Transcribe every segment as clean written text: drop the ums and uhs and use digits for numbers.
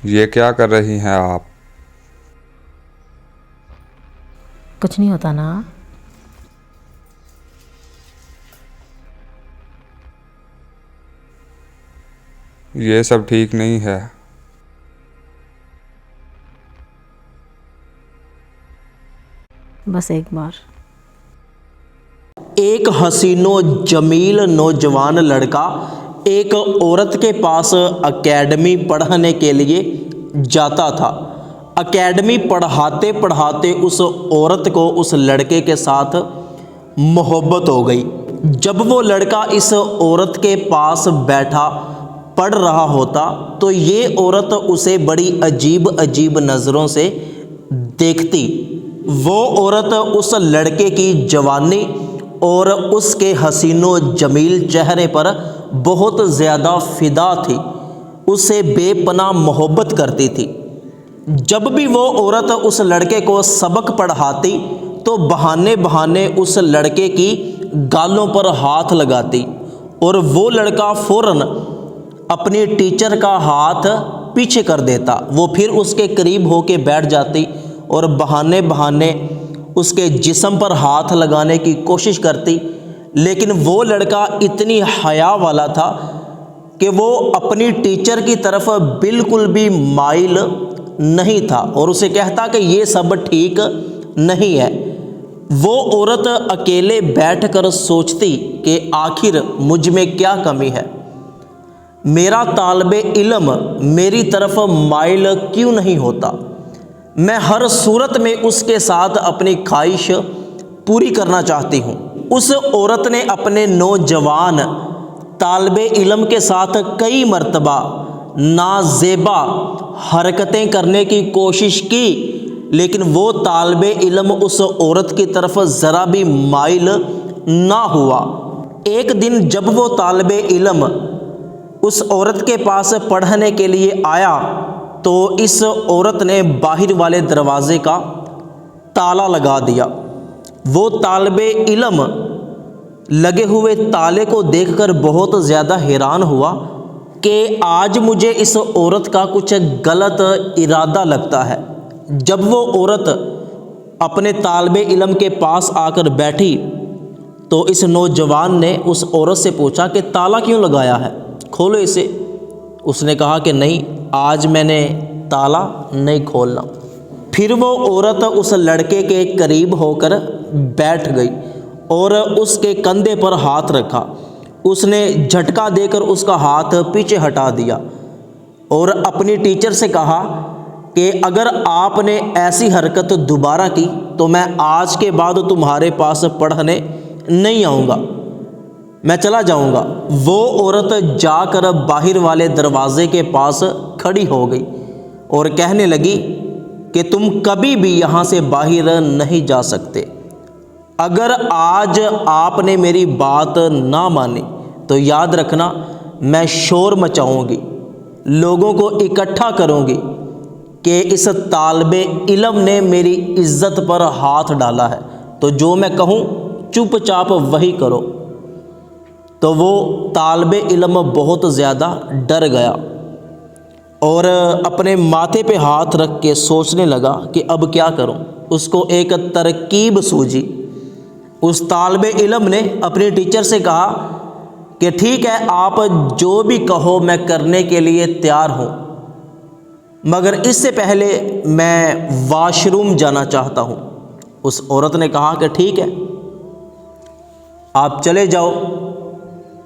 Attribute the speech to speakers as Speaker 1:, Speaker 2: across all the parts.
Speaker 1: یہ کیا کر رہی ہیں آپ؟
Speaker 2: کچھ نہیں ہوتا نا.
Speaker 1: یہ سب ٹھیک نہیں ہے.
Speaker 2: بس ایک بار.
Speaker 3: ایک حسین و جمیل نوجوان لڑکا ایک عورت کے پاس اکیڈمی پڑھنے کے لیے جاتا تھا. اکیڈمی پڑھاتے پڑھاتے اس عورت کو اس لڑکے کے ساتھ محبت ہو گئی. جب وہ لڑکا اس عورت کے پاس بیٹھا پڑھ رہا ہوتا تو یہ عورت اسے بڑی عجیب عجیب نظروں سے دیکھتی. وہ عورت اس لڑکے کی جوانی اور اس کے حسین و جمیل چہرے پر بہت زیادہ فدا تھی. اسے بے پناہ محبت کرتی تھی. جب بھی وہ عورت اس لڑکے کو سبق پڑھاتی تو بہانے بہانے اس لڑکے کی گالوں پر ہاتھ لگاتی اور وہ لڑکا فوراً اپنی ٹیچر کا ہاتھ پیچھے کر دیتا. وہ پھر اس کے قریب ہو کے بیٹھ جاتی اور بہانے بہانے اس کے جسم پر ہاتھ لگانے کی کوشش کرتی. لیکن وہ لڑکا اتنی حیا والا تھا کہ وہ اپنی ٹیچر کی طرف بالکل بھی مائل نہیں تھا اور اسے کہتا کہ یہ سب ٹھیک نہیں ہے. وہ عورت اکیلے بیٹھ کر سوچتی کہ آخر مجھ میں کیا کمی ہے. میرا طالب علم میری طرف مائل کیوں نہیں ہوتا. میں ہر صورت میں اس کے ساتھ اپنی خواہش پوری کرنا چاہتی ہوں. اس عورت نے اپنے نوجوان طالب علم کے ساتھ کئی مرتبہ نازیبا حرکتیں کرنے کی کوشش کی لیکن وہ طالب علم اس عورت کی طرف ذرا بھی مائل نہ ہوا. ایک دن جب وہ طالب علم اس عورت کے پاس پڑھنے کے لیے آیا تو اس عورت نے باہر والے دروازے کا تالا لگا دیا. وہ طالب علم لگے ہوئے تالے کو دیکھ کر بہت زیادہ حیران ہوا کہ آج مجھے اس عورت کا کچھ غلط ارادہ لگتا ہے. جب وہ عورت اپنے طالب علم کے پاس آ کر بیٹھی تو اس نوجوان نے اس عورت سے پوچھا کہ تالا کیوں لگایا ہے، کھولو اسے. اس نے کہا کہ نہیں، آج میں نے تالا نہیں کھولنا. پھر وہ عورت اس لڑکے کے قریب ہو کر بیٹھ گئی اور اس کے کندھے پر ہاتھ رکھا. اس نے جھٹکا دے کر اس کا ہاتھ پیچھے ہٹا دیا اور اپنی ٹیچر سے کہا کہ اگر آپ نے ایسی حرکت دوبارہ کی تو میں آج کے بعد تمہارے پاس پڑھنے نہیں آؤں گا، میں چلا جاؤں گا. وہ عورت جا کر باہر والے دروازے کے پاس کھڑی ہو گئی اور کہنے لگی کہ تم کبھی بھی یہاں سے باہر نہیں جا سکتے. اگر آج آپ نے میری بات نہ مانی تو یاد رکھنا میں شور مچاؤں گی، لوگوں کو اکٹھا کروں گی کہ اس طالب علم نے میری عزت پر ہاتھ ڈالا ہے، تو جو میں کہوں چپ چاپ وہی کرو. تو وہ طالب علم بہت زیادہ ڈر گیا اور اپنے ماتھے پہ ہاتھ رکھ کے سوچنے لگا کہ اب کیا کروں. اس کو ایک ترکیب سوجھی. اس طالب علم نے اپنی ٹیچر سے کہا کہ ٹھیک ہے، آپ جو بھی کہو میں کرنے کے لیے تیار ہوں، مگر اس سے پہلے میں واش روم جانا چاہتا ہوں. اس عورت نے کہا کہ ٹھیک ہے، آپ چلے جاؤ.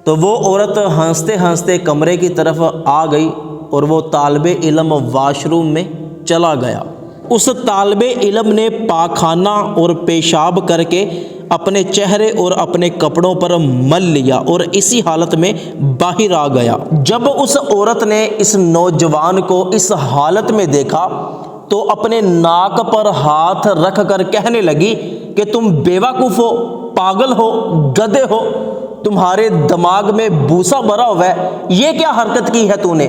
Speaker 3: تو وہ عورت ہنستے ہنستے کمرے کی طرف آ گئی اور وہ طالب علم واش روم میں چلا گیا. اس طالب علم نے پاخانہ اور پیشاب کر کے اپنے چہرے اور اپنے کپڑوں پر مل لیا اور اسی حالت میں باہر آ گیا. جب اس عورت نے اس نوجوان کو اس حالت میں دیکھا تو اپنے ناک پر ہاتھ رکھ کر کہنے لگی کہ تم بیوقوف ہو، پاگل ہو، گدھے ہو، تمہارے دماغ میں بھوسا بھرا ہوا ہے، یہ کیا حرکت کی ہے تو نے.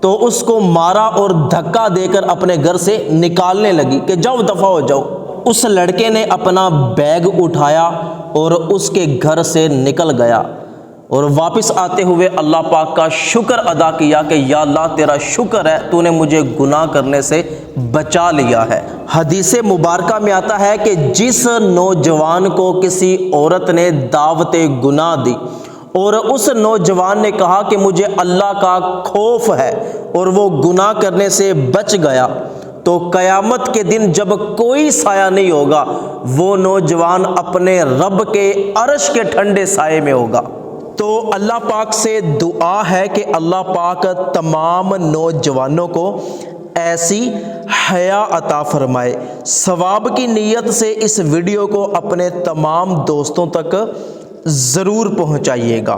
Speaker 3: تو اس کو مارا اور دھکا دے کر اپنے گھر سے نکالنے لگی کہ جاؤ دفع ہو جاؤ. اس لڑکے نے اپنا بیگ اٹھایا اور اس کے گھر سے نکل گیا. اور واپس آتے ہوئے اللہ پاک کا شکر ادا کیا کہ یا اللہ تیرا شکر ہے تو نے مجھے گناہ کرنے سے بچا لیا ہے۔ حدیث مبارکہ میں آتا ہے کہ جس نوجوان کو کسی عورت نے دعوت گناہ دی اور اس نوجوان نے کہا کہ مجھے اللہ کا خوف ہے اور وہ گناہ کرنے سے بچ گیا، تو قیامت کے دن جب کوئی سایہ نہیں ہوگا وہ نوجوان اپنے رب کے عرش کے ٹھنڈے سائے میں ہوگا۔ تو اللہ پاک سے دعا ہے کہ اللہ پاک تمام نوجوانوں کو ایسی حیا عطا فرمائے۔ ثواب کی نیت سے اس ویڈیو کو اپنے تمام دوستوں تک ضرور پہنچائیے گا۔